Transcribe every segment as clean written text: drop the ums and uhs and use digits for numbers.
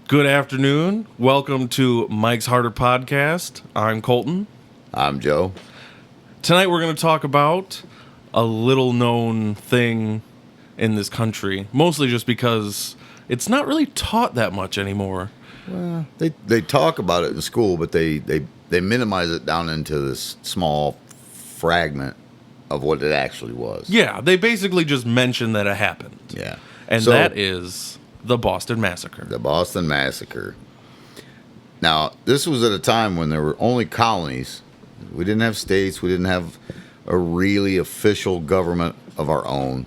Good afternoon. Welcome to Mike's Harder Podcast. I'm Colton. I'm Joe. Tonight we're going to talk about a little known thing in this country, mostly just because it's not really taught that much anymore. Well, they talk about it in school, but they minimize it down into this small fragment of what it actually was. Yeah, they basically just mention that it happened. Yeah. And So, that is the Boston Massacre. the Boston Massacre. Now, this was at a time when there were only colonies. We didn't have states. We didn't have a really official government of our own.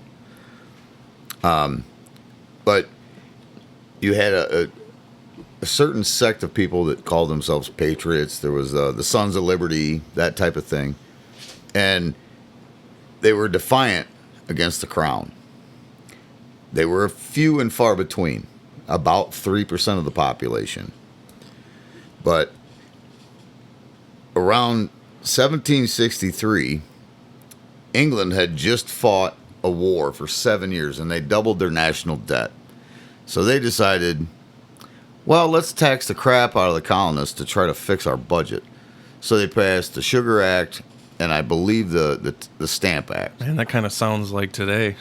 But you had a certain sect of people that called themselves patriots. There was the Sons of Liberty, that type of thing. And they were defiant against the crown. They were few and far between, about 3% of the population. But around 1763, England had just fought a war for 7 years, and they doubled their national debt. So they decided, well, let's tax the crap out of the colonists to try to fix our budget. So they passed the Sugar Act, and I believe the Stamp Act. Man, that kind of sounds like today.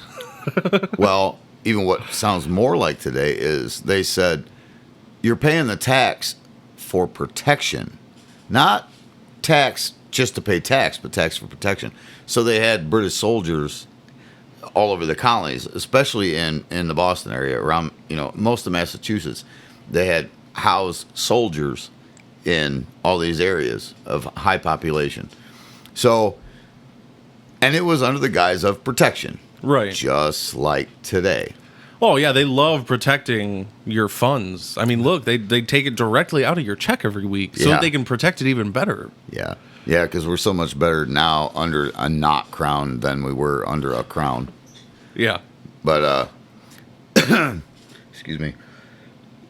Well, even what sounds more like today is they said, you're paying the tax for protection, not tax just to pay tax, but tax for protection. So they had British soldiers all over the colonies, especially in the Boston area, around most of Massachusetts. They had housed soldiers in all these areas of high population. So, and it was under the guise of protection. Right. Just like today. Oh, yeah, they love protecting your funds. I mean, look, they take it directly out of your check every week so that they can protect it even better. Yeah. Yeah, because we're so much better now under a not crown than we were under a crown. Yeah. But, excuse me.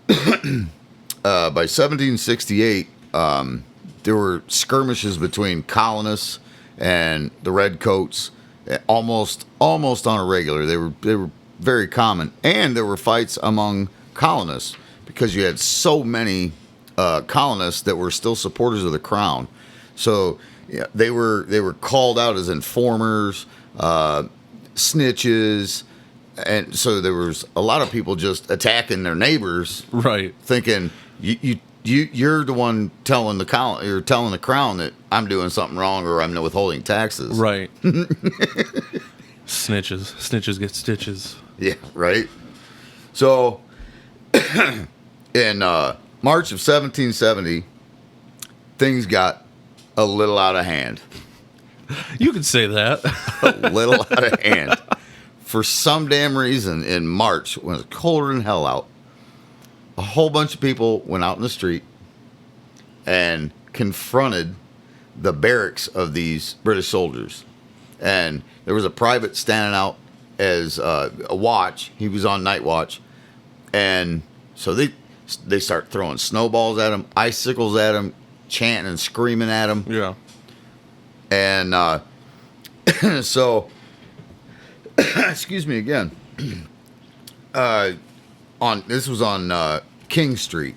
By 1768, there were skirmishes between colonists and the redcoats, almost on a regular. They were very common, and there were fights among colonists because you had so many colonists that were still supporters of the crown. So yeah, they were called out as informers, snitches, and so there was a lot of people just attacking their neighbors, Right. thinking you're the one telling you're telling the crown that I'm doing something wrong or I'm withholding taxes. Right. Snitches get stitches. Yeah, right. So, in March of 1770, things got a little out of hand. You could say that. A little out of hand. For some damn reason, in March, when it's colder than hell out, a whole bunch of people went out in the street and confronted the barracks of these British soldiers. And there was a private standing out as a watch. He was on night watch. And so they start throwing snowballs at him, icicles at him, chanting and screaming at him. Yeah. And so, excuse me again. This was on King Street,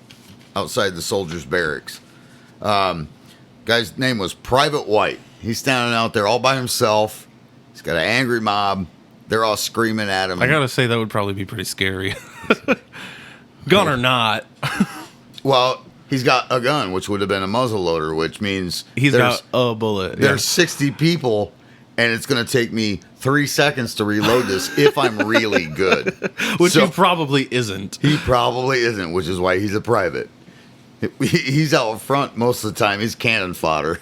outside the soldiers' barracks. Guy's name was Private White. He's standing out there all by himself. He's got an angry mob. They're all screaming at him. I gotta say, that would probably be pretty scary. Gun or not. Well, he's got a gun, which would have been a muzzle loader, which means He's got a bullet. There's 60 people, and it's going to take me 3 seconds to reload this if I'm really good. Which he probably isn't. He probably isn't, which is why he's a private. He's out front most of the time. He's cannon fodder.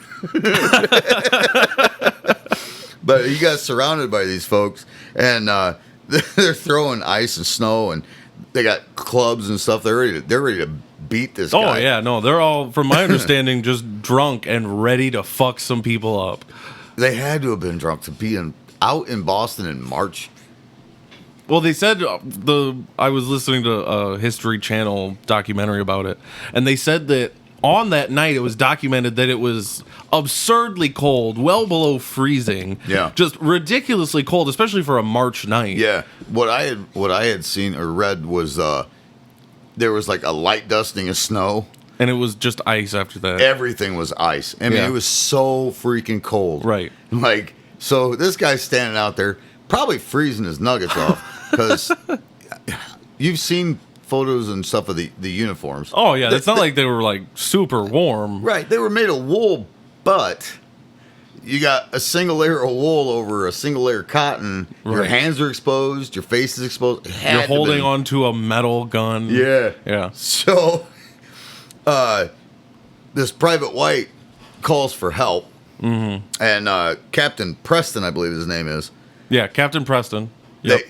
But he got surrounded by these folks, and they're throwing ice and snow, and they got clubs and stuff. They're ready to beat this guy. Oh, yeah, no, they're all, from my understanding, just drunk and ready to fuck some people up. They had to have been drunk to be out in Boston in March. Well, they said I was listening to a History Channel documentary about it, and they said that on that night it was documented that it was absurdly cold, well below freezing. Yeah. Just ridiculously cold, especially for a March night. Yeah. What I had seen or read was there was like a light dusting of snow. And it was just ice after that. Everything was ice. I mean, Yeah. it was so freaking cold. Right. Like, so this guy's standing out there, probably freezing his nuggets off, because you've seen photos and stuff of the uniforms. Oh, yeah. It's not like they were, like, super warm. Right. They were made of wool, but you got a single layer of wool over a single layer of cotton. Your Right. hands are exposed. Your face is exposed. It had You're to holding been. on to a metal gun. Yeah. Yeah. So, this Private White calls for help. Mm-hmm. And Captain Preston, I believe his name is. Yeah, Captain Preston. Yep.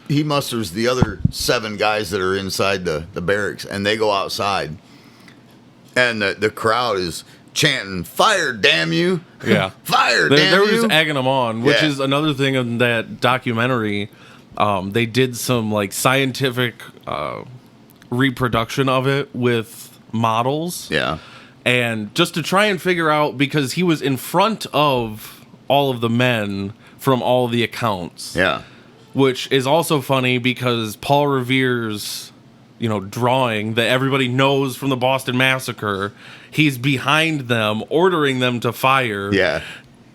He musters the other 7 guys that are inside the barracks, and they go outside. And the crowd is chanting, "Fire, damn you!" Yeah. Fire, They damn were you! just egging them on, which Yeah. is another thing in that documentary. They did some like scientific reproduction of it with models. Yeah. And just to try and figure out, because he was in front of all of the men from all the accounts. Yeah. Which is also funny because Paul Revere's, drawing that everybody knows from the Boston Massacre, he's behind them, ordering them to fire. Yeah.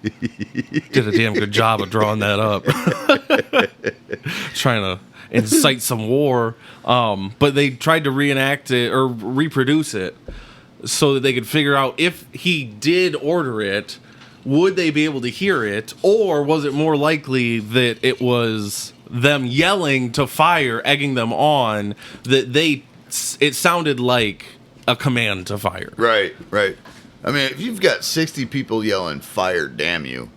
Did a damn good job of drawing that up. Trying to incite some war. But they tried to reenact it or reproduce it so that they could figure out if he did order it, would they be able to hear it? Or was it more likely that it was them yelling to fire, egging them on, that it sounded like a command to fire. Right, right. I mean, if you've got 60 people yelling, "Fire, damn you,"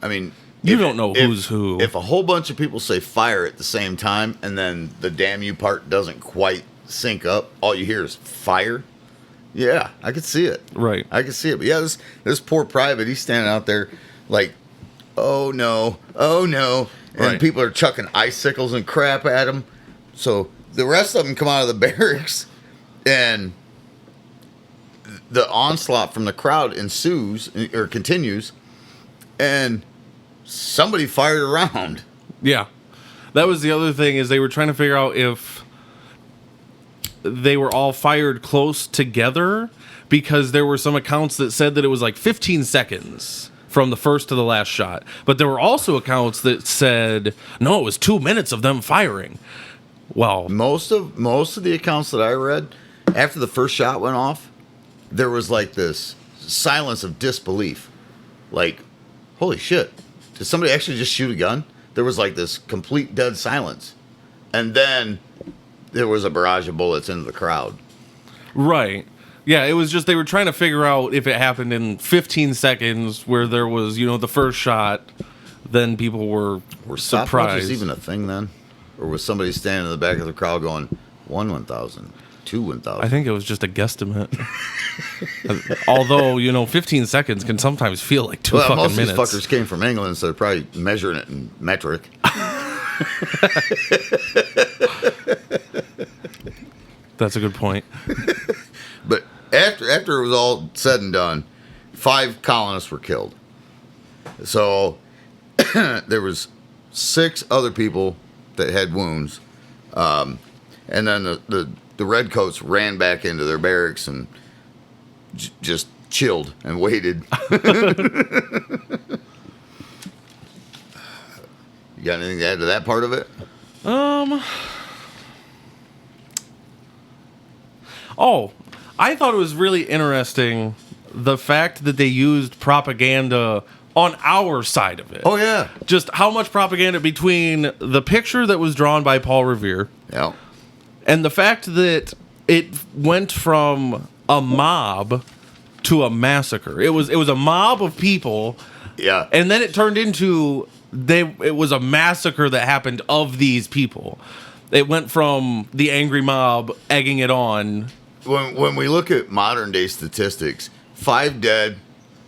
I mean, You don't know who's who. If a whole bunch of people say "fire" at the same time, and then the "damn you" part doesn't quite sync up, all you hear is "fire." Yeah, I could see it. Right. I could see it. But yeah, this poor private, he's standing out there like, "Oh no, oh no," and Right. people are chucking icicles and crap at him. So the rest of them come out of the barracks, and the onslaught from the crowd ensues or continues, and somebody fired around. Yeah. That was the other thing, is they were trying to figure out if they were all fired close together, because there were some accounts that said that it was like 15 seconds from the first to the last shot. But there were also accounts that said, no, it was 2 minutes of them firing. Well, Most of the accounts that I read, after the first shot went off, there was like this silence of disbelief. Like, holy shit, did somebody actually just shoot a gun? There was like this complete dead silence. And then there was a barrage of bullets into the crowd. right. Yeah, it was just they were trying to figure out if it happened in 15 seconds where there was, the first shot, then people were Stopwatches surprised. even a thing then? Or was somebody standing in the back of the crowd going, 1,000, 1,000? I think it was just a guesstimate. Although, 15 seconds can sometimes feel like two Well, fucking most of minutes. these fuckers came from England, so they're probably measuring it in metric. That's a good point. But after it was all said and done, 5 colonists were killed. So there was 6 other people that had wounds, and then the redcoats ran back into their barracks and just chilled and waited. You got anything to add to that part of it? Oh, I thought it was really interesting the fact that they used propaganda on our side of it. Oh yeah, Just how much propaganda between the picture that was drawn by Paul Revere yeah. and the fact that it went from a mob to a massacre. It was a mob of people, Yeah. and then it turned into it was a massacre that happened of these people. It went from the angry mob egging it on. When we look at modern day statistics, 5 dead,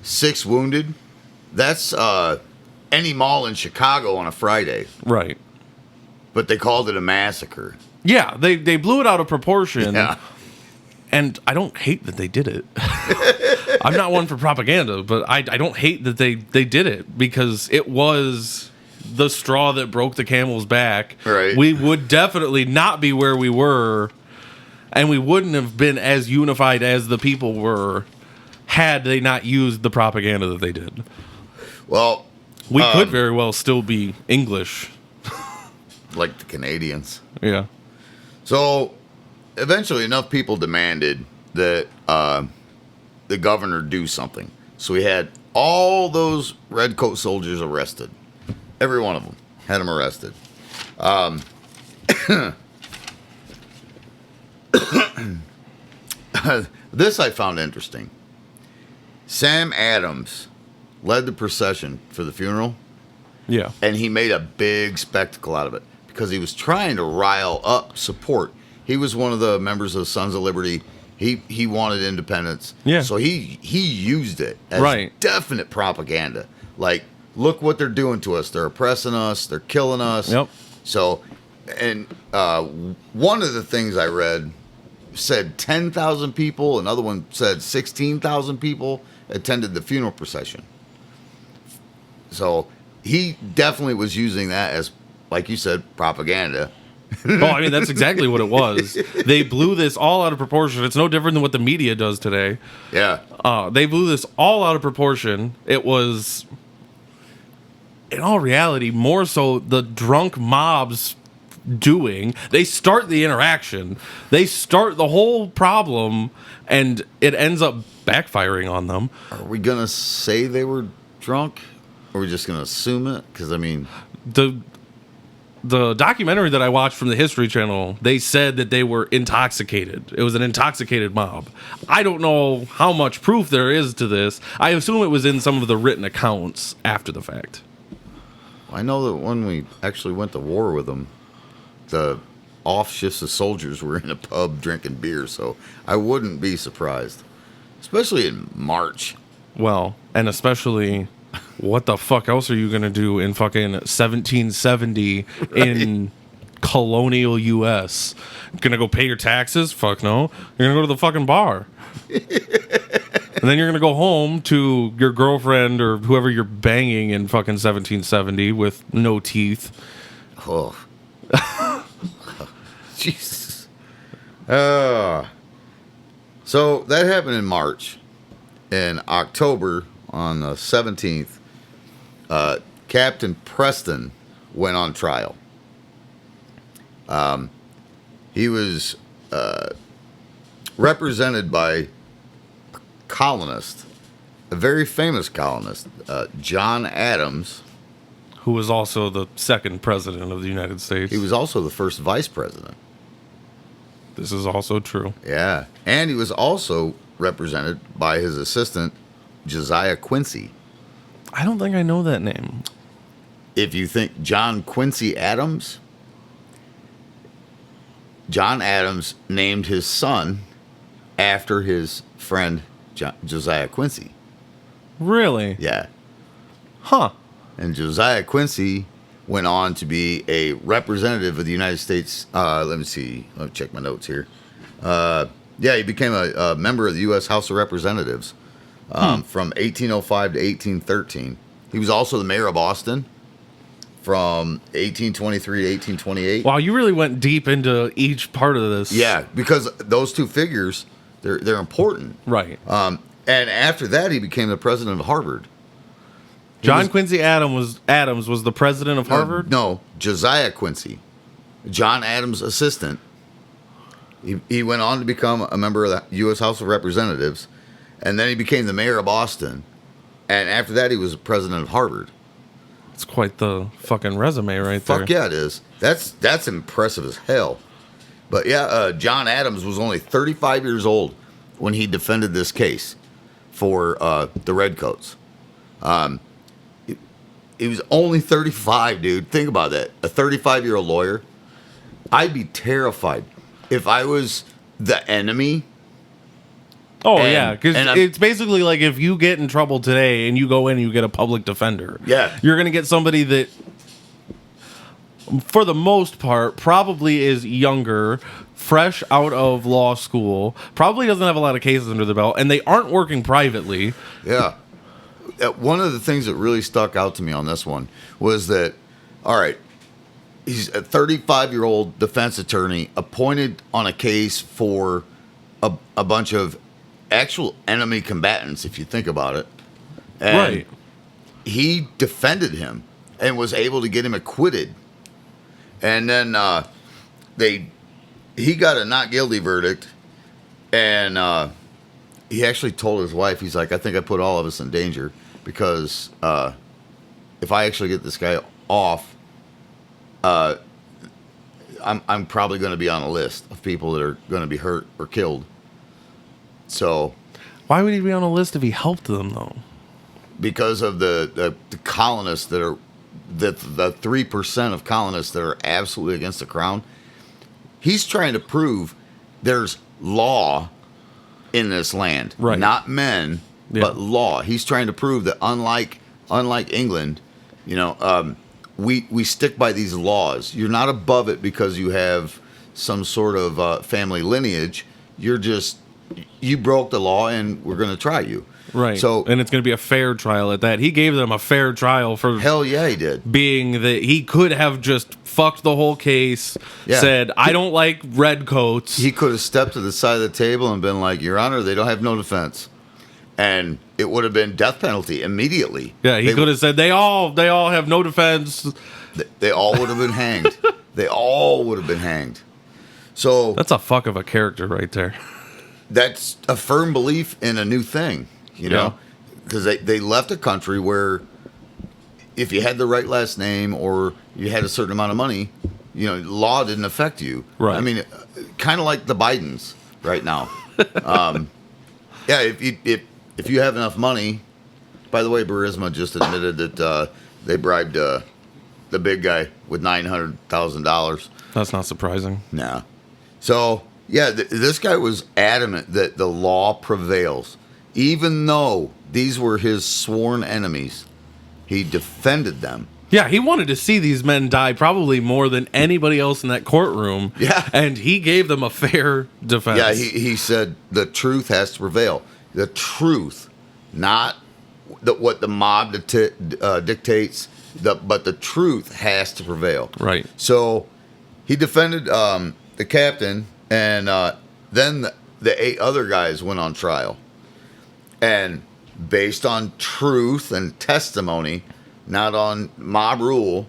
6 wounded, that's any mall in Chicago on a Friday. Right. But they called it a massacre. Yeah, they blew it out of proportion. Yeah. And I don't hate that they did it. I'm not one for propaganda, but I don't hate that they did it, because it was the straw that broke the camel's back. Right. We would definitely not be where we were and we wouldn't have been as unified as the people were had they not used the propaganda that they did. Well, We could very well still be English. like the Canadians. Yeah. So eventually enough people demanded that the governor do something. So we had all those redcoat soldiers arrested. Every one of them had them arrested. This I found interesting. Sam Adams led the procession for the funeral, Yeah. and he made a big spectacle out of it because he was trying to rile up support. He was one of the members of Sons of Liberty. He wanted independence. Yeah. So he used it as Right. definite propaganda. Like, look what they're doing to us. They're oppressing us. They're killing us. Yep. So, and one of the things I read said 10,000 people. Another one said 16,000 people attended the funeral procession. So he definitely was using that as, like you said, propaganda. Oh, I mean, that's exactly what it was. They blew this all out of proportion. It's no different than what the media does today. Yeah. They blew this all out of proportion. It was, in all reality, more so the drunk mobs doing. They start the interaction. They start the whole problem, and it ends up backfiring on them. Are we going to say they were drunk? Or are we just going to assume it? Because, I mean... The documentary that I watched from the History Channel, they said that they were intoxicated. It was an intoxicated mob. I don't know how much proof there is to this. I assume it was in some of the written accounts after the fact. I know that when we actually went to war with them, the off shifts of soldiers were in a pub drinking beer, so I wouldn't be surprised. Especially in March. Well, and especially, what the fuck else are you going to do in fucking 1770 in colonial U.S.? Gonna go pay your taxes? Fuck no. You're gonna go to the fucking bar. And then you're gonna go home to your girlfriend or whoever you're banging in fucking 1770 with no teeth. Oh. Jesus. So that happened in March. In October, on the 17th, Captain Preston went on trial. He was represented by a colonist, a very famous colonist, John Adams. Who was also the second president of the United States. He was also the first vice president. This is also true. Yeah. And he was also represented by his assistant, Josiah Quincy. I don't think I know that name. If you think John Quincy Adams, John Adams named his son after his friend Josiah Quincy. Really? Yeah. Huh. And Josiah Quincy went on to be a representative of the United States. Let me see. Let me check my notes here. Yeah, he became a member of the U.S. House of Representatives from 1805 to 1813. He was also the mayor of Boston from 1823 to 1828. Wow, you really went deep into each part of this. Yeah, because those two figures, they're important. Right. And after that, he became the president of Harvard. John Quincy Adams was the president of Harvard? No, Josiah Quincy. John Adams' assistant. He went on to become a member of the U.S. House of Representatives, and then he became the mayor of Boston. And after that, he was president of Harvard. It's quite the fucking resume right there. Fuck yeah, it is. That's impressive as hell. But yeah, John Adams was only 35 years old when he defended this case for the Redcoats. He was only 35, dude. Think about that. A 35-year-old lawyer. I'd be terrified if I was the enemy. Oh, yeah, because and it's basically like if you get in trouble today and you go in and you get a public defender. Yeah. You're going to get somebody that, for the most part, probably is younger, fresh out of law school, probably doesn't have a lot of cases under the belt, and they aren't working privately. Yeah. One of the things that really stuck out to me on this one was that, all right, He's a 35-year-old defense attorney appointed on a case for a bunch of actual enemy combatants, if you think about it. And Right. he defended him and was able to get him acquitted. And then he got a not guilty verdict, and he actually told his wife, he's like, I think I put all of us in danger because if I actually get this guy off, I'm probably going to be on a list of people that are going to be hurt or killed. So, Why would he be on a list if he helped them, though? because of the colonists that are the 3% of colonists that are absolutely against the crown, he's trying to prove there's law in this land, Right. not men, Yeah. but law. He's trying to prove that unlike England, we stick by these laws. You're not above it because you have some sort of family lineage. You broke the law, and we're going to try you. Right. So, and it's going to be a fair trial at that. He gave them a fair trial for hell yeah, he did. being that he could have just fucked the whole case, Yeah. said, I don't like redcoats. He could have stepped to the side of the table and been like, Your Honor, they don't have no defense. And it would have been death penalty immediately. Yeah, he could have said, they all have no defense. They all would have been hanged. They all would have been hanged. So That's a fuck of a character right there. that's a firm belief in a new thing, Yeah. because they left a country where if you had the right last name or you had a certain amount of money, law didn't affect you. Right. I mean, kind of like the Bidens right now. Yeah, if you have enough money. By the way, Burisma just admitted that they bribed the big guy with $900,000. That's not surprising. Nah. So, yeah, this guy was adamant that the law prevails. Even though these were his sworn enemies, he defended them. Yeah, he wanted to see these men die probably more than anybody else in that courtroom. Yeah. And he gave them a fair defense. Yeah, he said the truth has to prevail. The truth, not what the mob dictates, but the truth has to prevail. Right. So he defended the captain, and then the 8 other guys went on trial. And based on truth and testimony, not on mob rule,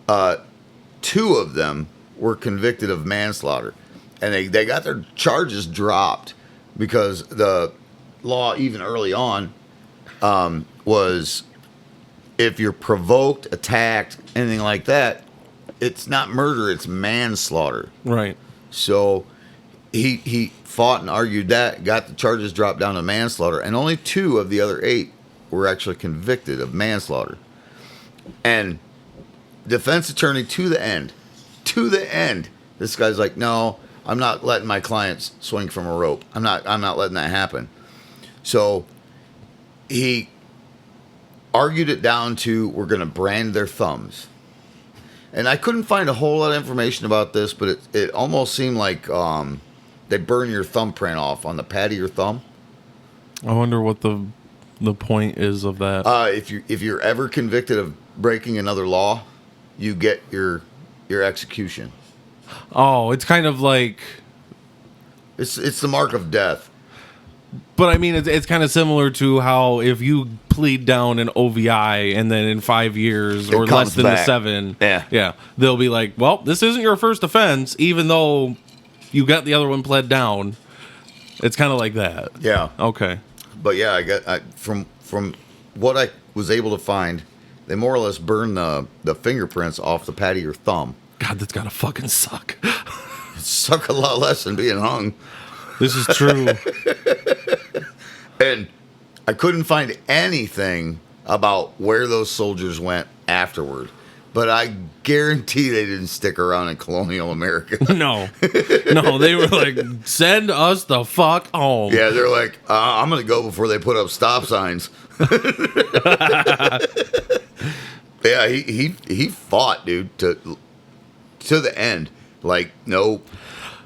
2 of them were convicted of manslaughter. And they got their charges dropped because the law, even early on, was if you're provoked, attacked, anything like that, it's not murder, it's manslaughter. Right. So he fought and argued that, got the charges dropped down to manslaughter, and only 2 of the other 8 were actually convicted of manslaughter. And defense attorney to the end, this guy's like, no, I'm not letting my clients swing from a rope. I'm not letting that happen. So he argued it down to, we're going to brand their thumbs. And I couldn't find a whole lot of information about this, but it almost seemed like they burn your thumbprint off on the pad of your thumb. I wonder what the point is of that. If you're ever convicted of breaking another law, you get your execution. Oh, it's kind of like... It's the mark of death. But I mean, it's kind of similar to how if you plead down an OVI and then in 5 years or comes less than back. the 7, Yeah. they'll be like, well, this isn't your first offense, even though you got the other one pled down. It's kind of like that. Yeah. Okay. But yeah, from what I was able to find, they more or less burn the fingerprints off the pad of your thumb. God, that's gotta fucking suck. Suck a lot less than being hung. This is true. And I couldn't find anything about where those soldiers went afterward. But I guarantee they didn't stick around in colonial America. No, they were like, send us the fuck home. Yeah, they're like, I'm going to go before they put up stop signs. Yeah, he fought, dude, to the end. Like, nope,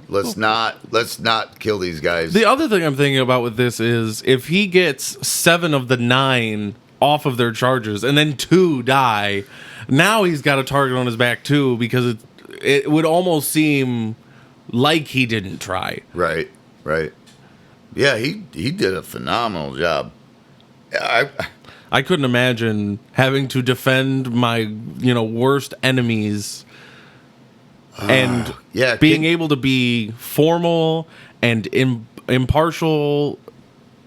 let's not kill these guys. The other thing I'm thinking about with this is if he gets 7 of the 9 off of their charges and then 2 die, Now he's got a target on his back too, because it would almost seem like he didn't try. Right. Yeah, he did a phenomenal job. I couldn't imagine having to defend my worst enemies and being able to be formal and impartial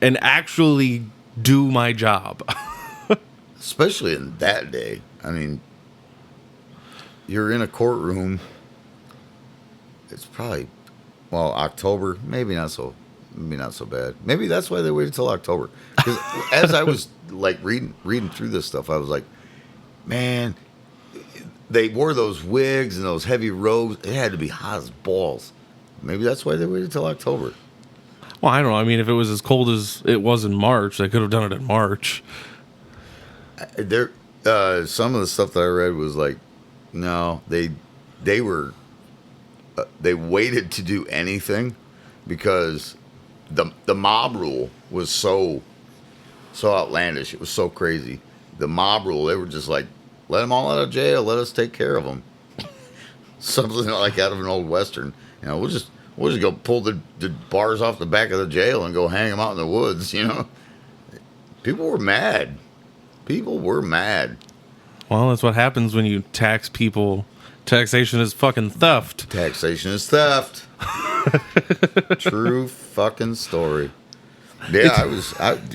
and actually do my job. Especially in that day. I mean, you're in a courtroom. It's probably, October. Maybe not so bad. Maybe that's why they waited till October. Because as I was like reading through this stuff, I was like, man, they wore those wigs and those heavy robes. It had to be hot as balls. Maybe that's why they waited till October. Well, I don't know. I mean, if it was as cold as it was in March, they could have done it in March. Some of the stuff that I read was like, no, they waited to do anything because the mob rule was so outlandish. It was so crazy. The mob rule, they were just like, let them all out of jail. Let us take care of them. Something like out of an old Western. We'll just go pull the bars off the back of the jail and go hang them out in the woods. People were mad. Well, that's what happens when you tax people. Taxation is fucking theft. Taxation is theft. True fucking story. Yeah,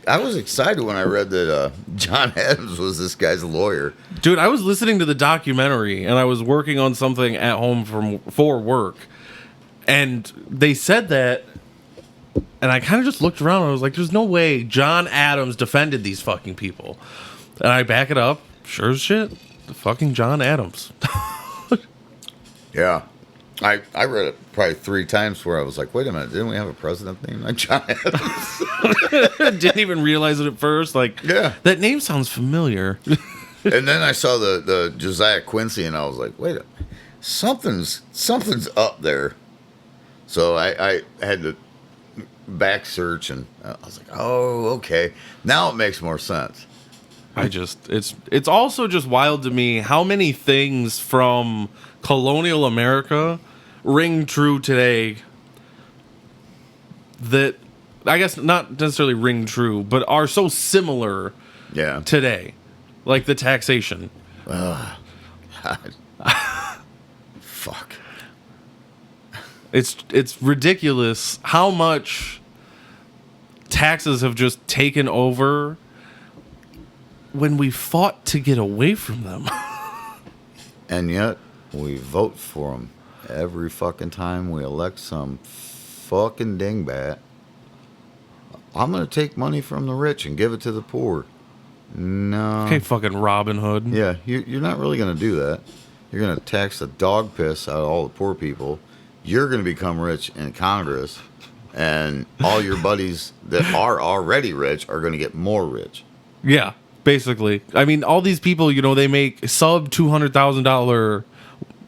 I was excited when I read that John Adams was this guy's lawyer. Dude, I was listening to the documentary and I was working on something at home for work. And they said that, and I kind of just looked around and I was like, there's no way John Adams defended these fucking people. And I back it up. Sure as shit. The fucking John Adams. Yeah. I read it probably 3 times where I was like, wait a minute, didn't we have a president named like John Adams? Didn't even realize it at first. Like, yeah, that name sounds familiar. And then I saw the Josiah Quincy and I was like, wait a minute, something's up there. So I had to back search and I was like, oh, okay. Now it makes more sense. It's also just wild to me how many things from colonial America ring true today that I guess not necessarily ring true, but are so similar today. Like the taxation. God. Fuck. It's ridiculous how much taxes have just taken over when we fought to get away from them. And yet, we vote for them every fucking time we elect some fucking dingbat. I'm going to take money from the rich and give it to the poor. No. Okay, fucking Robin Hood. Yeah, you're not really going to do that. You're going to tax the dog piss out of all the poor people. You're going to become rich in Congress. And all your buddies that are already rich are going to get more rich. Yeah. Basically, I mean, all these people, they make sub $200,000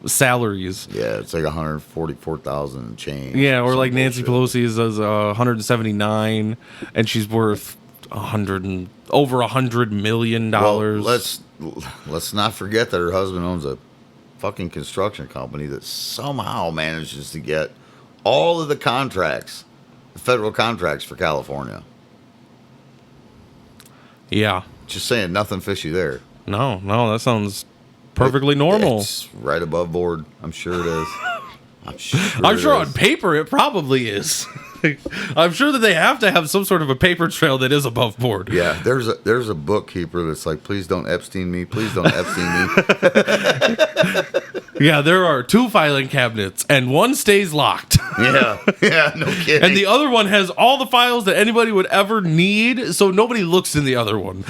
salaries. Yeah, it's like 144,000 change. Yeah, or like Nancy Pelosi's is 179, and she's worth over $100 million. Well, let's not forget that her husband owns a fucking construction company that somehow manages to get all of the contracts, the federal contracts for California. Yeah. Just saying, nothing fishy there. No, that sounds perfectly normal. It's right above board. I'm sure it is. I'm sure on paper it probably is. I'm sure that they have to have some sort of a paper trail that is above board. Yeah, there's a bookkeeper that's like, please don't Epstein me. Please don't Epstein me. Yeah, there are 2 filing cabinets, and one stays locked. Yeah, no kidding. And the other one has all the files that anybody would ever need, so nobody looks in the other one.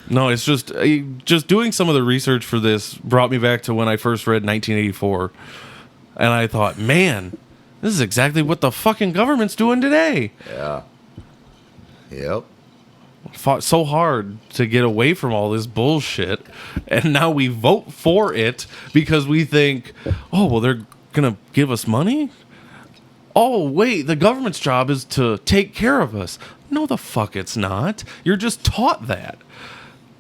No, it's just doing some of the research for this brought me back to when I first read 1984. And I thought, man, this is exactly what the fucking government's doing today. Yeah. Yep. Fought so hard to get away from all this bullshit, and now we vote for it because we think, oh, well, they're going to give us money? oh, wait, the government's job is to take care of us. No, the fuck it's not. You're just taught that.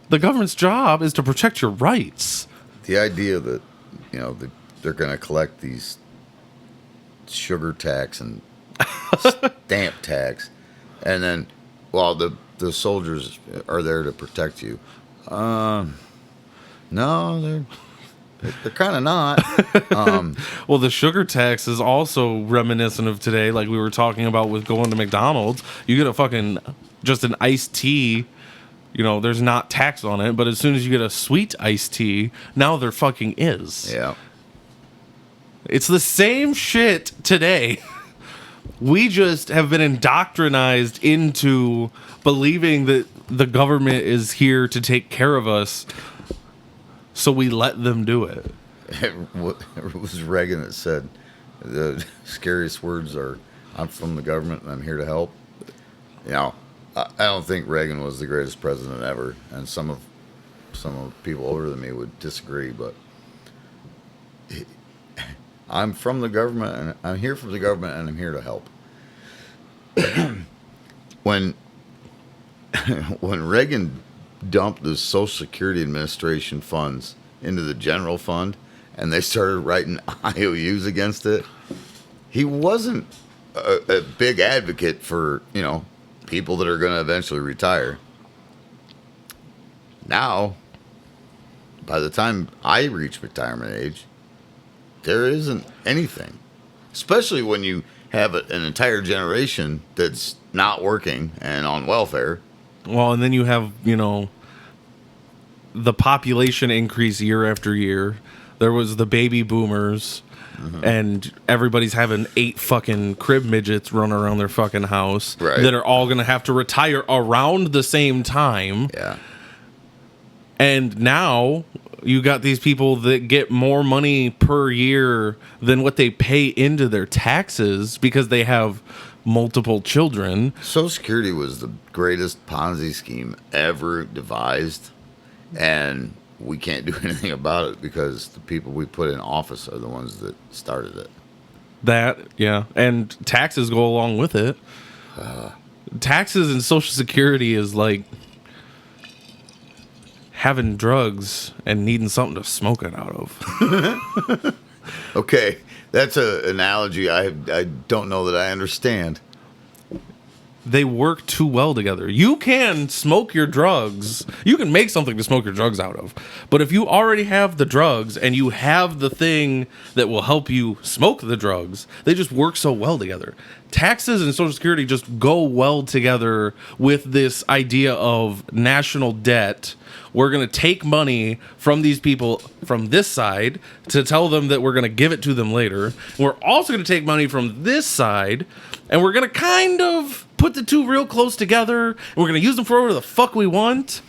The government's job is to protect your rights. The idea that, they're going to collect these sugar tax and stamp tax, and then, well, the soldiers are there to protect you. No, they're kind of not. Well, the sugar tax is also reminiscent of today, like we were talking about with going to McDonald's. You get just an iced tea, there's not tax on it, but as soon as you get a sweet iced tea, now there fucking is. Yeah. It's the same shit today. We just have been indoctrinized into believing that the government is here to take care of us, so we let them do it. It was Reagan that said the scariest words are, "I'm from the government and I'm here to help." I don't think Reagan was the greatest president ever, and some of people older than me would disagree, but I'm from the government and I'm here from the government and I'm here to help. When Reagan dumped the Social Security Administration funds into the general fund and they started writing IOUs against it, he wasn't a big advocate for, people that are going to eventually retire. Now, by the time I reach retirement age, there isn't anything, especially when you have an entire generation that's not working and on welfare. Well, and then you have, the population increase year after year. There was the baby boomers, and everybody's having 8 fucking crib midgets run around their fucking house that are all going to have to retire around the same time. Yeah. And now you got these people that get more money per year than what they pay into their taxes because they have multiple children. Social Security was the greatest Ponzi scheme ever devised, and we can't do anything about it because the people we put in office are the ones that started it. That, yeah. And taxes go along with it. Taxes and Social Security is like having drugs and needing something to smoke it out of. Okay, that's an analogy I don't know that I understand. They work too well together. You can smoke your drugs. You can make something to smoke your drugs out of. But if you already have the drugs and you have the thing that will help you smoke the drugs, they just work so well together. Taxes and Social Security just go well together with this idea of national debt. We're going to take money from these people from this side to tell them that we're going to give it to them later. We're also going to take money from this side, and we're going to kind of put the two real close together, and we're going to use them for whatever the fuck we want.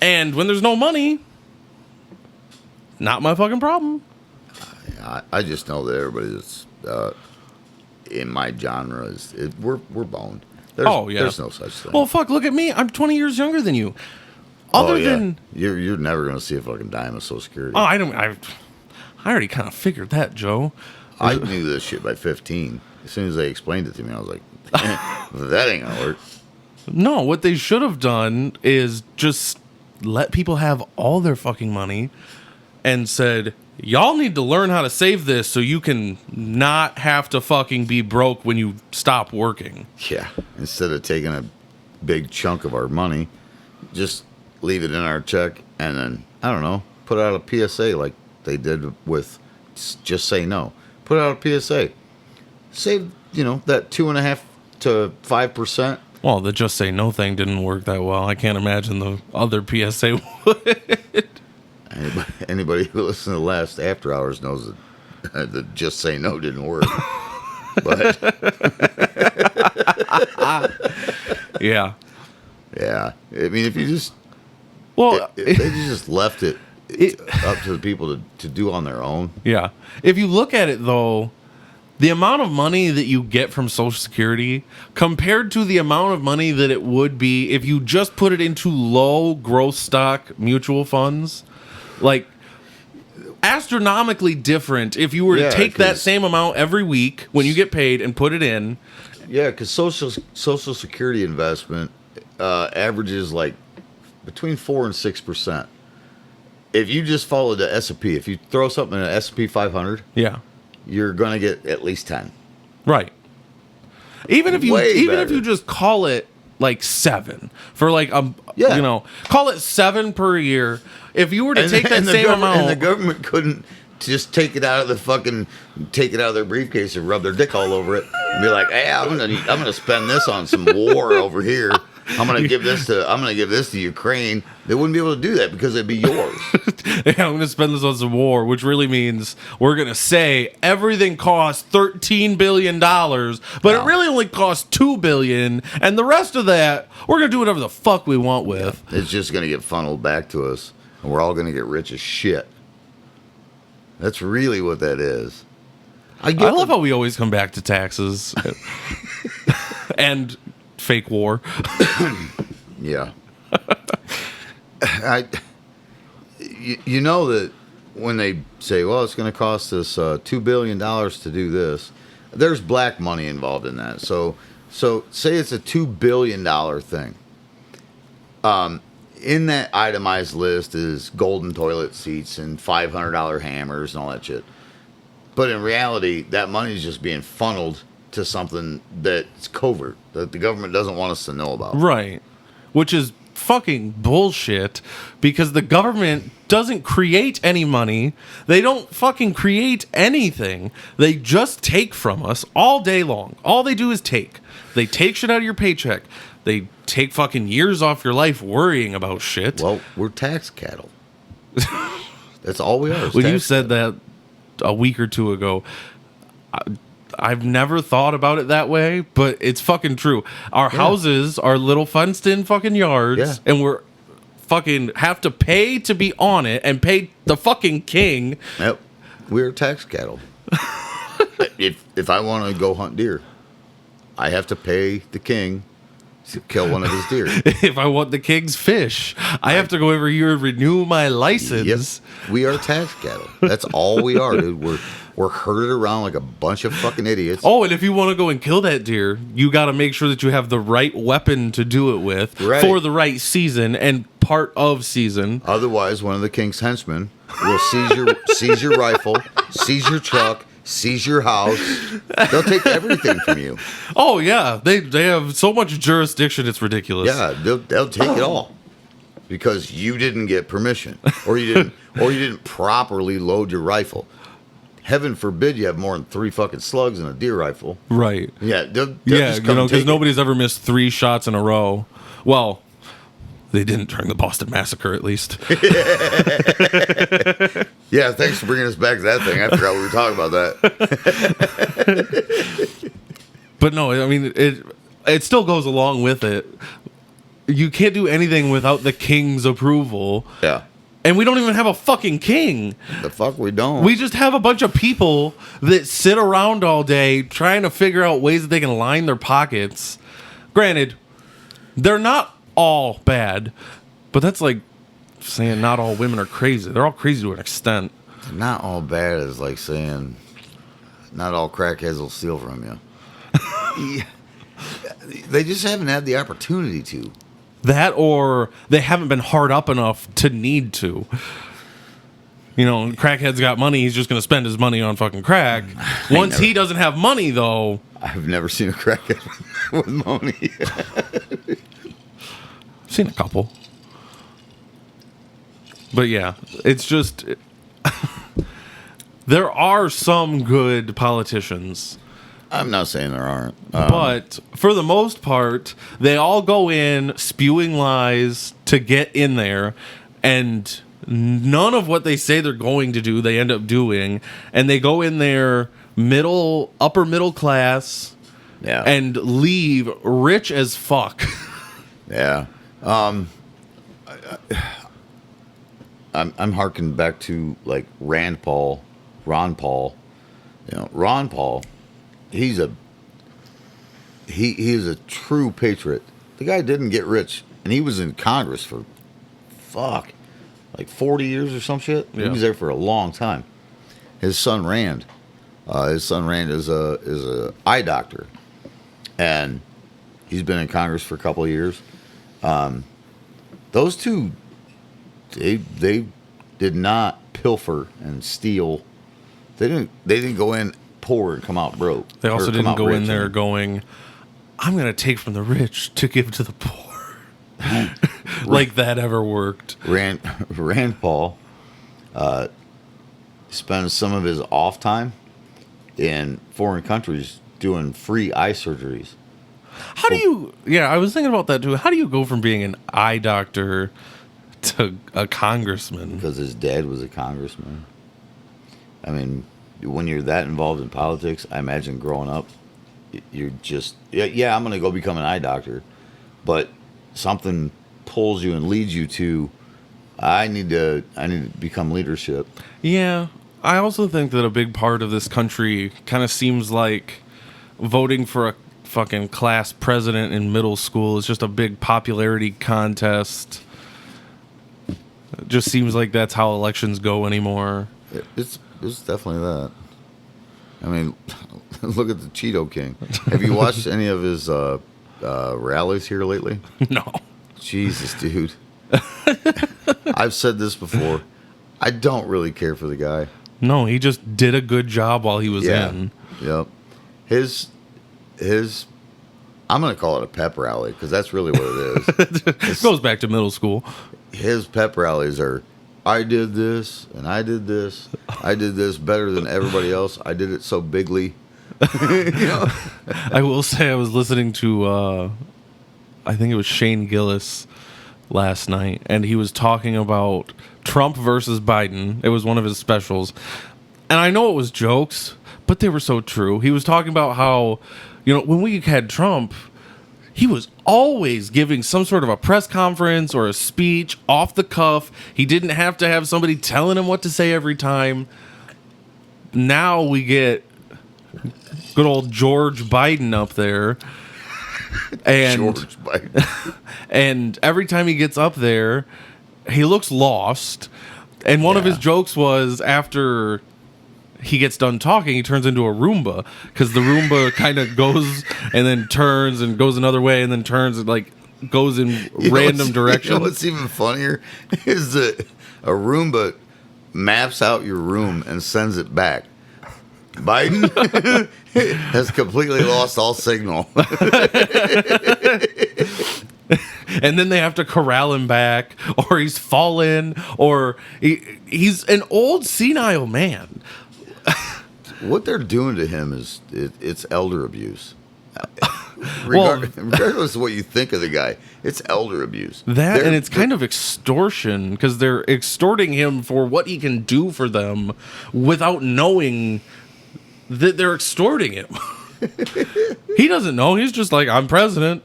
And when there's no money, not my fucking problem. I just know that everybody that's in my genre we're boned. There's no such thing. Well, fuck, look at me. I'm 20 years younger than you. You're never going to see a fucking dime of Social Security. Oh, I already kind of figured that, Joe. I knew this shit by 15. As soon as they explained it to me, I was like, that ain't gonna work. No, what they should have done is just let people have all their fucking money and said, y'all need to learn how to save this so you can not have to fucking be broke when you stop working. Yeah. Instead of taking a big chunk of our money, just leave it in our check and then, I don't know, put out a PSA like they did with Just Say No. Put out a PSA. Save, that 2.5% to 5%. Well, the Just Say No thing didn't work that well. I can't imagine the other PSA would. Anybody who listened to the last After Hours knows that the Just Say No didn't work. But yeah. Yeah. I mean, if you just... Well, if they just left it up to the people to do on their own. Yeah. If you look at it, though, the amount of money that you get from Social Security compared to the amount of money that it would be if you just put it into low growth stock mutual funds, like astronomically different if you were to Yeah, take that 'cause- same amount every week when you get paid and put it in. Yeah, because Social Security investment averages like between 4 and 6%. If you just follow the S&P, if you throw something in an S&P 500, Yeah. you're gonna get at least 10. Right. Even if you Way even if better. you just call it like 7 for like Yeah. you know, call it 7 per year. If you were to take that the same amount, and the government couldn't just take it out of their briefcase and rub their dick all over it and be like, "Hey, I'm gonna spend this on some war over here. I'm gonna give this to Ukraine." They wouldn't be able to do that because it'd be yours. yeah, I'm going to spend this on some war, which really means we're going to say everything costs $13 billion, but it No. really only costs $2 billion, and the rest of that, we're going to do whatever the fuck we want with. It's just gonna get funneled back to us, and we're all gonna get rich as shit. That's really what that is. I love how we always come back to taxes and fake war. Yeah. You know that when they say, well, it's going to cost us $2 billion to do this, there's black money involved in that. So say it's a $2 billion thing. In that itemized list is golden toilet seats and $500 hammers and all that shit. But in reality, that money is just being funneled to something that's covert, that the government doesn't want us to know about. Right. Which is fucking bullshit because the government doesn't create any money. They don't fucking create anything. They just take from us all day long. All they do is take. They take shit out of your paycheck. They take fucking years off your life worrying about shit. Well, we're tax cattle. That's all we are. is When you tax said that a week or two ago, I've never thought about it that way, but it's fucking true. Our houses are little fenced-in fucking yards, Yeah. and we're fucking have to pay to be on it and pay the fucking king. Yep, we're tax cattle. if I want to go hunt deer, I have to pay the king to kill one of his deer. If I want the king's fish, I have to go every year and renew my license. Yes, we are tax cattle. That's all we are, dude. We're herded around like a bunch of fucking idiots. Oh, and if you want to go and kill that deer, you got to make sure that you have the right weapon to do it with Right. for the right season and part of season. Otherwise, one of the king's henchmen will seize your rifle, seize your truck, seize your house. They'll take everything from you. Oh yeah, they have so much jurisdiction, it's ridiculous. Yeah, they'll take it all because you didn't get permission, or you didn't properly load your rifle. Heaven forbid you have more than 3 fucking slugs in a deer rifle. Right. Yeah, they'll Yeah, just you come know, and because take it. nobody's ever missed 3 shots in a row. Well, they didn't during the Boston Massacre, at least. Yeah, thanks for bringing us back to that thing. I forgot we were talking about that. But no, I mean, it still goes along with it. You can't do anything without the king's approval. Yeah, And we don't even have a fucking king. the fuck we don't. We just have a bunch of people that sit around all day trying to figure out ways that they can line their pockets. Granted, they're not all bad, but that's like saying not all women are crazy. They're all crazy to an extent. Not all bad is like saying not all crackheads will steal from you. Yeah. They just haven't had the opportunity to. That or they haven't been hard up enough to need to. You know, crackhead's got money, he's just going to spend his money on fucking crack. Once he doesn't have money, though... I've never seen a crackhead with money. I've seen a couple. But yeah, it's just... there are some good politicians... I'm not saying there aren't. But for the most part, they all go in spewing lies to get in there, and none of what they say they're going to do, they end up doing. And they go in there upper middle class, Yeah. and leave rich as fuck. Yeah. I'm harking back to like Ron Paul. You know, Ron Paul. He is a true patriot. The guy didn't get rich, and he was in Congress for like 40 years or some shit. He Yeah. was there for a long time. His son Rand is a eye doctor, and he's been in Congress for a couple of years. Those two, they did not pilfer and steal. They didn't go in poor and come out broke. They also didn't go in rich there and- going, I'm going to take from the rich to give to the poor. Like that ever worked. Rand Paul spends some of his off time in foreign countries doing free eye surgeries. How do you, I was thinking about that too. How do you go from being an eye doctor to a congressman? Because his dad was a congressman. I mean, when you're that involved in politics, I imagine growing up, you're just, I'm going to go become an eye doctor. But something pulls you and leads you to, I need to become leadership. Yeah. I also think that a big part of this country kind of seems like voting for a fucking class president in middle school is just a big popularity contest. It just seems like that's how elections go anymore. It's definitely that. I mean, look at the Cheeto King. Have you watched any of his rallies here lately? No. Jesus, dude. I've said this before. I don't really care for the guy. No, he just did a good job while he was in. Yep. His I'm going to call it a pep rally because that's really what it is. It goes back to middle school. His pep rallies are, I did this and I did this. I did this better than everybody else. I did it so bigly. You know? I will say I was listening to, I think it was Shane Gillis last night, and he was talking about Trump versus Biden. It was one of his specials. And I know it was jokes, but they were so true. He was talking about how, when we had Trump, he was always giving some sort of a press conference or a speech off the cuff. He didn't have to have somebody telling him what to say every time. Now we get good old George Biden up there. And George Biden. and every time he gets up there, he looks lost. And one of his jokes was after he gets done talking, he turns into a Roomba because the Roomba kind of goes and then turns and goes another way and then turns and like goes in random directions. You know what's even funnier is that a Roomba maps out your room and sends it back. Biden has completely lost all signal. And then they have to corral him back, or he's fallen, or he's an old senile man. What they're doing to him is it's elder abuse. Well- Regardless of what you think of the guy, it's elder abuse. And it's kind of extortion because they're extorting him for what he can do for them without knowing that they're extorting him. He doesn't know. He's just like, I'm president.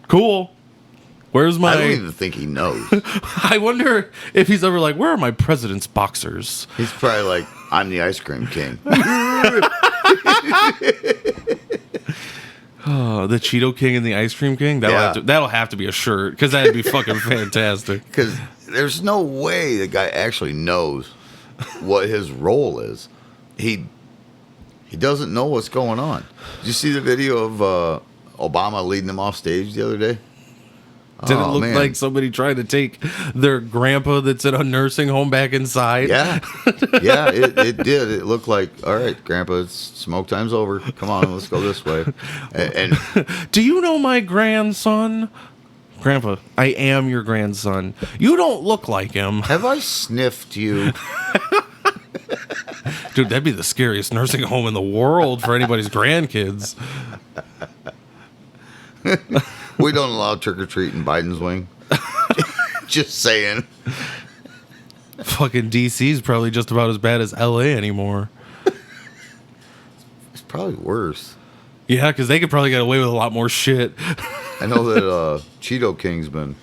Cool. Where's my... I don't even think he knows. I wonder if he's ever like, where are my president's boxers? He's probably like, I'm the ice cream king. The Cheeto King and the Ice Cream King? That'll have to be a shirt because that'd be fucking fantastic. Because there's no way the guy actually knows what his role is. He doesn't know what's going on. Did you see the video of Obama leading him off stage the other day? Did it look like somebody tried to take their grandpa that's in a nursing home back inside? Yeah. Yeah, it did. It looked like, all right, Grandpa, it's smoke time's over. Come on, let's go this way. And Do you know my grandson? Grandpa, I am your grandson. You don't look like him. have I sniffed you? Dude, that'd be the scariest nursing home in the world for anybody's grandkids. We don't allow trick-or-treat in Biden's wing. Just saying. Fucking DC's probably just about as bad as LA anymore. It's probably worse. Yeah, because they could probably get away with a lot more shit. I know that Cheeto King's been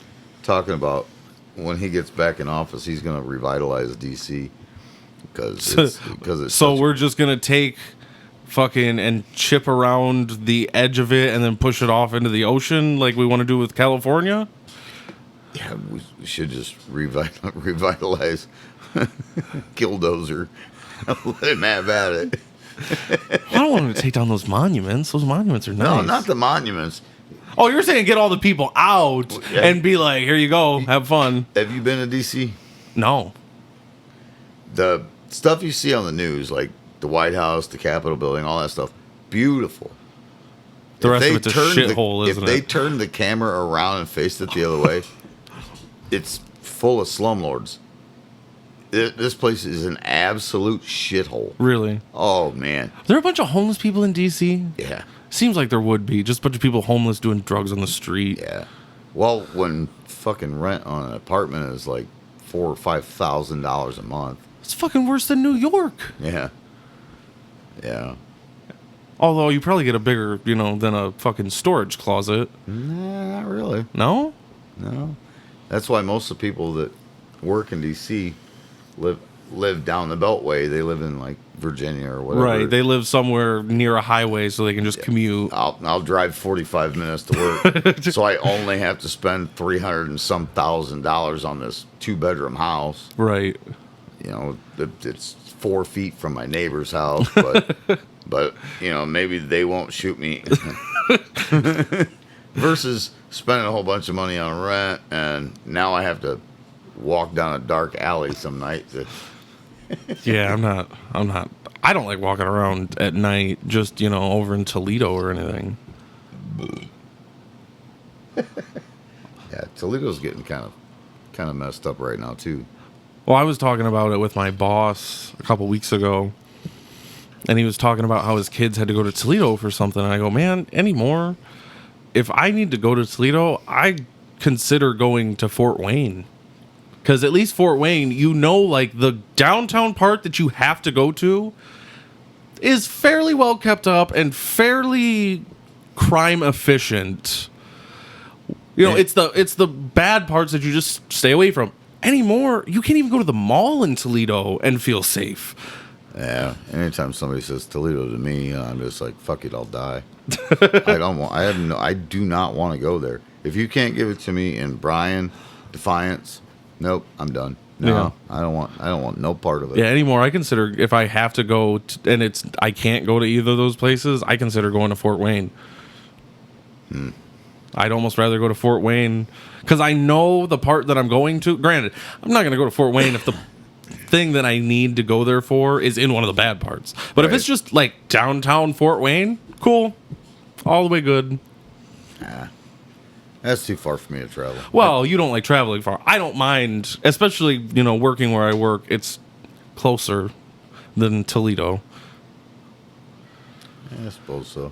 talking about when he gets back in office, he's going to revitalize DC because it's So such- we're just going to take fucking and chip around the edge of it and then push it off into the ocean like we want to do with California? Yeah, we should just revitalize Killdozer. Let him have at it. I don't want him to take down those monuments. Those monuments are nice. No, not the monuments. Oh, you're saying get all the people out and be like, here you go, have fun. Have you been to D.C.? No. The stuff you see on the news, like the White House, the Capitol building, all that stuff, beautiful. The rest of it's a shithole, isn't it? If they turned the camera around and faced it the other way, it's full of slumlords. This place is an absolute shithole. Really? Oh, man. There are a bunch of homeless people in D.C.? Yeah. Seems like there would be. Just a bunch of people homeless doing drugs on the street. Yeah. Well, when fucking rent on an apartment is like $4,000 or $5,000 a month. It's fucking worse than New York. Yeah. Yeah. Although you probably get a bigger, than a fucking storage closet. Nah, not really. No? No. That's why most of the people that work in D.C. live down the Beltway. They live in like Virginia or whatever. Right. They live somewhere near a highway so they can just commute. I'll drive 45 minutes to work, so I only have to spend $300 and some thousand on this 2-bedroom house. Right. It's 4 feet from my neighbor's house, but maybe they won't shoot me. Versus spending a whole bunch of money on rent, and now I have to walk down a dark alley some nights. Yeah, I'm not. I don't like walking around at night, just over in Toledo or anything. Yeah, Toledo's getting kind of messed up right now too. Well, I was talking about it with my boss a couple weeks ago, and he was talking about how his kids had to go to Toledo for something. And I go, man, anymore, if I need to go to Toledo, I consider going to Fort Wayne. Because at least Fort Wayne, like the downtown part that you have to go to is fairly well kept up and fairly crime efficient. It's the bad parts that you just stay away from. Anymore, you can't even go to the mall in Toledo and feel safe. Yeah. Anytime somebody says Toledo to me, I'm just like, fuck it, I'll die. I do not want to go there. If you can't give it to me in Bryan, Defiance, nope, I'm done. No, yeah. I don't want no part of it. Yeah, anymore. I consider if I have to go and I can't go to either of those places, I consider going to Fort Wayne. I'd almost rather go to Fort Wayne because I know the part that I'm going to. Granted, I'm not going to go to Fort Wayne if the thing that I need to go there for is in one of the bad parts. But if it's just like downtown Fort Wayne, cool, all the way good. That's too far for me to travel. Well, you don't like traveling far. I don't mind, especially, working where I work. It's closer than Toledo. I suppose so.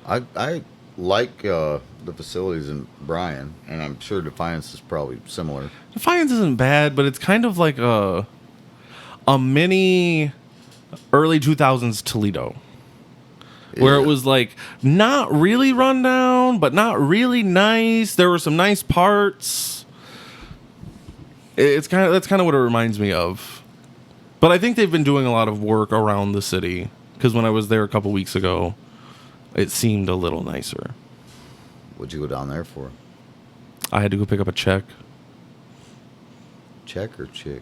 I like the facilities in Bryan, and I'm sure Defiance is probably similar. Defiance isn't bad, but it's kind of like a mini early 2000s Toledo. Where it was like not really run down, but not really nice. There were some nice parts. That's kind of what it reminds me of. But I think they've been doing a lot of work around the city because when I was there a couple weeks ago, it seemed a little nicer. What'd you go down there for? I had to go pick up a check. Check or chick?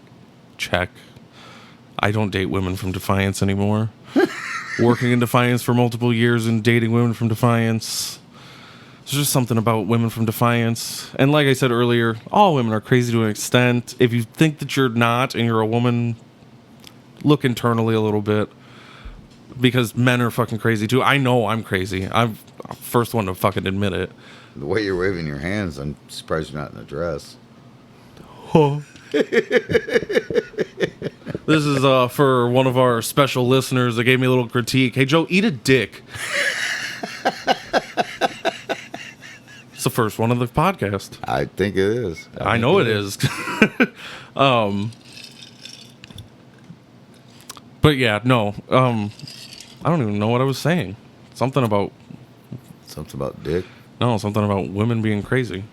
Check. I don't date women from Defiance anymore. Working in Defiance for multiple years and dating women from Defiance. There's just something about women from Defiance. And like I said earlier, all women are crazy to an extent. If you think that you're not and you're a woman, look internally a little bit. Because men are fucking crazy too. I know I'm crazy. I'm the first one to fucking admit it. The way you're waving your hands, I'm surprised you're not in a dress. Huh. This is for one of our special listeners that gave me a little critique. Hey, Joe, eat a dick. It's the first one of the podcast. I think it is. I know it is. But yeah, no. I don't even know what I was saying. Something about dick? No, something about women being crazy.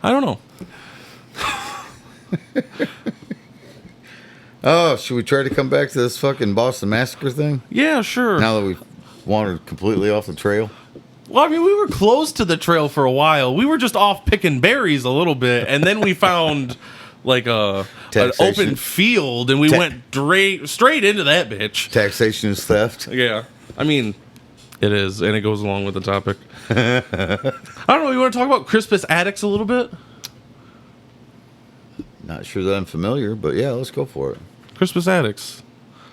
I don't know. Oh, should we try to come back to this fucking Boston Massacre thing? Yeah, sure. Now that we've wandered completely off the trail. Well, I mean, we were close to the trail for a while. We were just off picking berries a little bit, and then we found like an Taxation. open field, and we went straight into that bitch. Taxation is theft. Yeah, I mean, it is, and it goes along with the topic. I don't know. You want to talk about Crispus Attucks a little bit? Not sure that I'm familiar, but yeah, let's go for it. Crispus Attucks,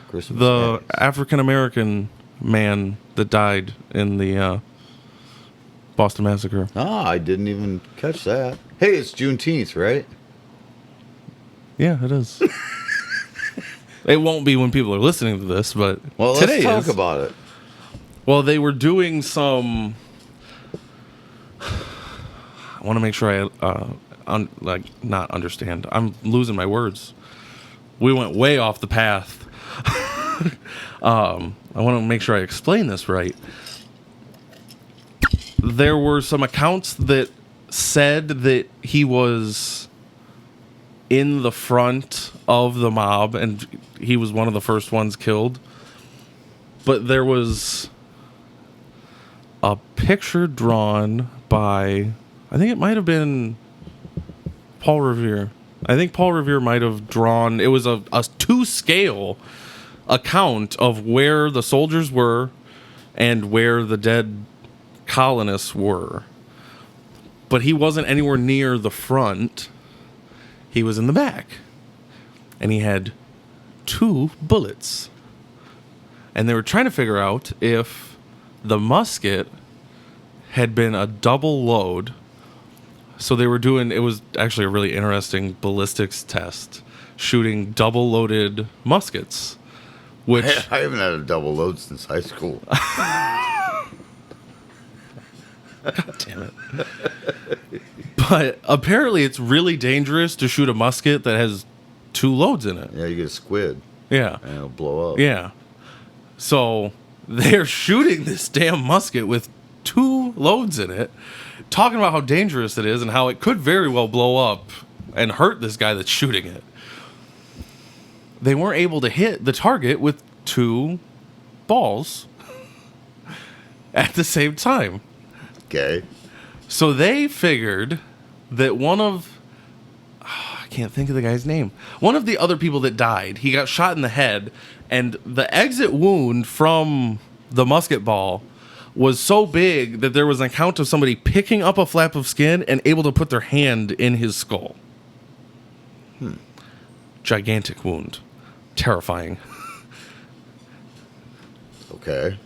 Crispus the Attucks. African American man that died in the Boston Massacre. Ah, I didn't even catch that. Hey, it's Juneteenth, right? Yeah, it is. It won't be when people are listening to this, but Well, today let's talk is. about it. Well, they were doing some. I want to make sure I not understand. I'm losing my words. We went way off the path. I want to make sure I explain this right. There were some accounts that said that he was in the front of the mob and he was one of the first ones killed. But there was a picture drawn by, I think it might have been Paul Revere. I think Paul Revere might have drawn, it was a 2-scale account of where the soldiers were and where the dead colonists were. But he wasn't anywhere near the front. He was in the back. And he had 2 bullets. And they were trying to figure out if the musket had been a double load. So they were doing, it was actually a really interesting ballistics test, shooting double loaded muskets. Which I haven't had a double load since high school. God damn it. But apparently it's really dangerous to shoot a musket that has 2 loads in it. Yeah, you get a squid Yeah. and it'll blow up. Yeah. So they're shooting this damn musket with 2 loads in it, talking about how dangerous it is and how it could very well blow up and hurt this guy that's shooting it. They weren't able to hit the target with 2 balls at the same time. Okay. So they figured that I can't think of the guy's name. One of the other people that died, he got shot in the head, and the exit wound from the musket ball was so big that there was an account of somebody picking up a flap of skin and able to put their hand in his skull. Gigantic wound. Terrifying. Okay.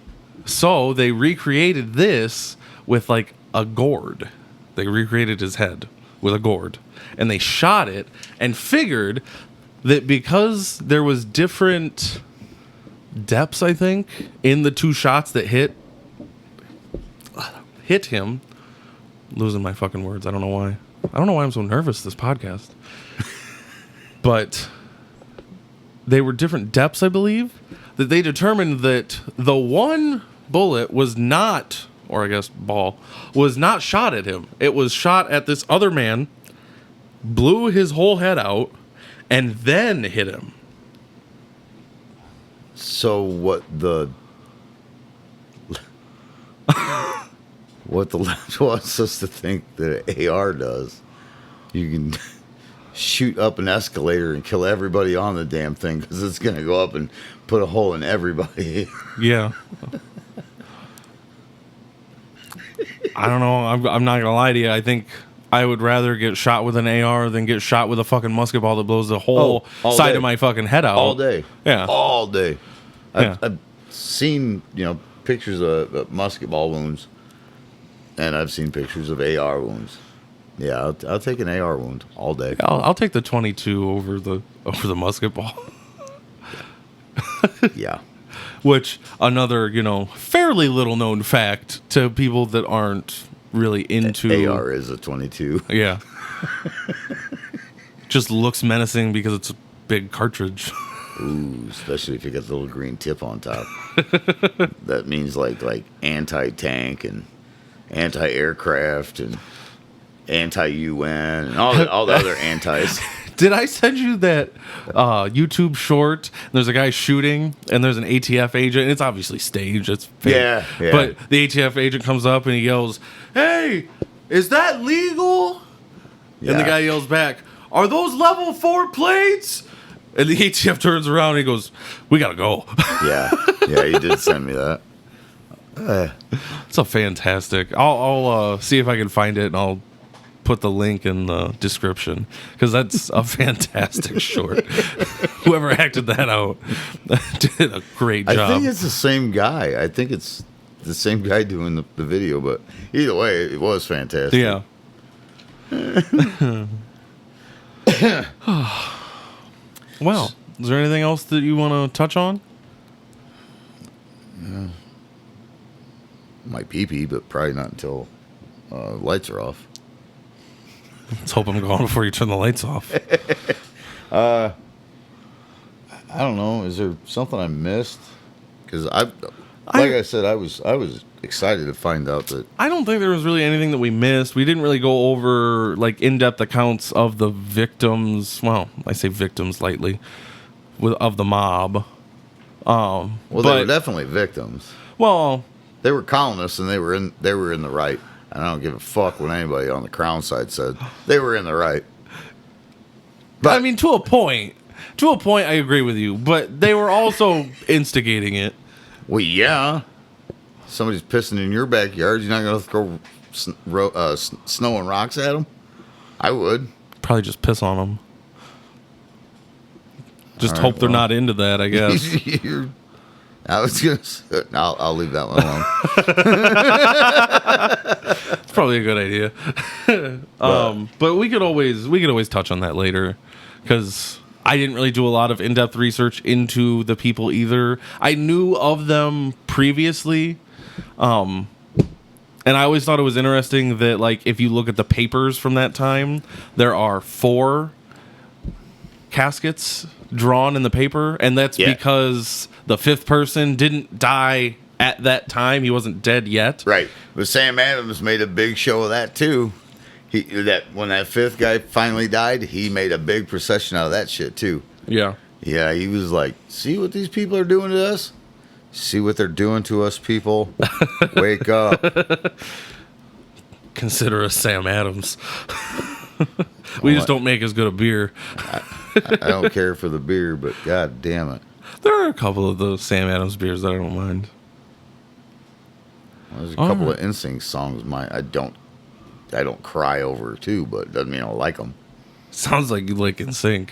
So they recreated this with like a gourd. They recreated his head with a gourd. And they shot it and figured that because there was different depths, I think, in the 2 shots that hit him. Losing my fucking words. I don't know why. I don't know why I'm so nervous this podcast. But they were different depths, I believe, that they determined that the one bullet was not, or I guess ball, was not shot at him. It was shot at this other man, blew his whole head out, and then hit him. So what the left wants us to think that an AR does, you can shoot up an escalator and kill everybody on the damn thing because it's going to go up and put a hole in everybody. Yeah. I don't know. I'm not going to lie to you. I think I would rather get shot with an AR than get shot with a fucking musket ball that blows the whole all side day. of my fucking head out. All day. Yeah. All day. Yeah. I've seen, pictures of musket ball wounds, and I've seen pictures of AR wounds. Yeah, I'll take an AR wound all day. I'll take the 22 over the musket ball. Yeah. Which, another, fairly little known fact to people that aren't really into... AR is a 22. Yeah. Just looks menacing because it's a big cartridge. Ooh, especially if you got the little green tip on top. That means like anti-tank and anti-aircraft and anti-UN and all the other antis. Did I send you that YouTube short? There's a guy shooting, and there's an ATF agent. And it's obviously staged. It's fake. Yeah. But the ATF agent comes up and he yells, "Hey, is that legal?" Yeah. And the guy yells back, "Are those level 4 plates?" And the ATF turns around and he goes, "We gotta go." Yeah, he did send me that. It's a fantastic. I'll see if I can find it, and I'll put the link in the description, because that's a fantastic short. Whoever acted that out did a great job. I think it's the same guy. I think it's the same guy doing the video, but either way, it was fantastic. Yeah. Well, is there anything else that you want to touch on? Might pee, but probably not until lights are off. Let's hope I'm gone before you turn the lights off. I don't know. Is there something I missed? Because I said, I was excited to find out that I don't think there was really anything that we missed. We didn't really go over like in-depth accounts of the victims. Well, I say victims lightly, of the mob. they were definitely victims. Well, They were colonists, and they were in the right. And I don't give a fuck what anybody on the Crown side said. They were in the right. But I mean, to a point, I agree with you. But they were also instigating it. well, yeah. Somebody's pissing in your backyard. You're not going to throw snow and rocks at them? I would. Probably just piss on them. Just All hope right, they're well. not into that, I guess. I was going to... I'll leave that one alone. It's probably a good idea. But we could always touch on that later, because I didn't really do a lot of in-depth research into the people either. I knew of them previously, and I always thought it was interesting that, like, if you look at the papers from that time, there are 4 caskets drawn in the paper, and that's because the 5th person didn't die at that time. He wasn't dead yet. Right. But Sam Adams made a big show of that, too. When that 5th guy finally died, he made a big procession out of that shit, too. Yeah. Yeah, he was like, see what these people are doing to us? See what they're doing to us, people? Wake up. Consider us Sam Adams. We just don't make as good a beer. I don't care for the beer, but god damn it. There are a couple of the Sam Adams beers that I don't mind. There's a couple of NSYNC songs I don't cry over too, but it doesn't mean I don't like them. Sounds like you like NSYNC.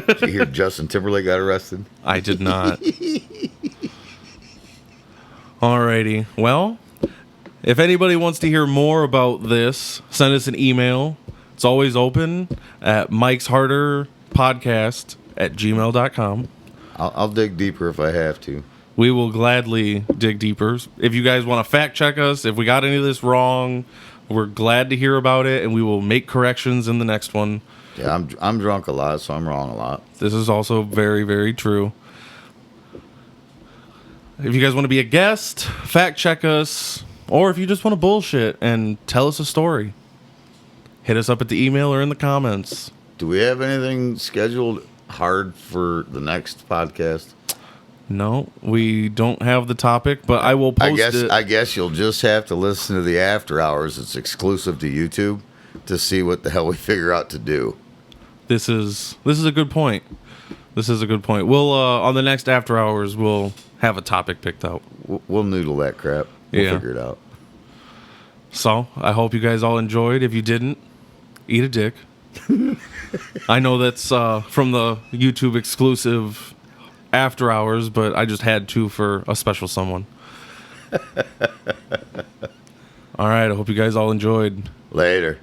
Did you hear Justin Timberlake got arrested? I did not. Alrighty. Well, if anybody wants to hear more about this, send us an email. It's always open at mikesharderpodcast@gmail.com. I'll dig deeper if I have to. We will gladly dig deeper. If you guys want to fact check us, if we got any of this wrong, we're glad to hear about it, and we will make corrections in the next one. Yeah, I'm drunk a lot, so I'm wrong a lot. This is also very, very true. If you guys want to be a guest, fact check us, or if you just want to bullshit and tell us a story, hit us up at the email or in the comments. Do we have anything scheduled hard for the next podcast? No, we don't have the topic, but I will post it. I guess you'll just have to listen to the after hours. It's exclusive to YouTube to see what the hell we figure out to do. This is a good point. We'll on the next after hours we'll have a topic picked out. We'll noodle that crap. We'll figure it out. So I hope you guys all enjoyed. If you didn't, eat a dick. I know that's from the YouTube exclusive after hours, but I just had to for a special someone. All right, I hope you guys all enjoyed. Later.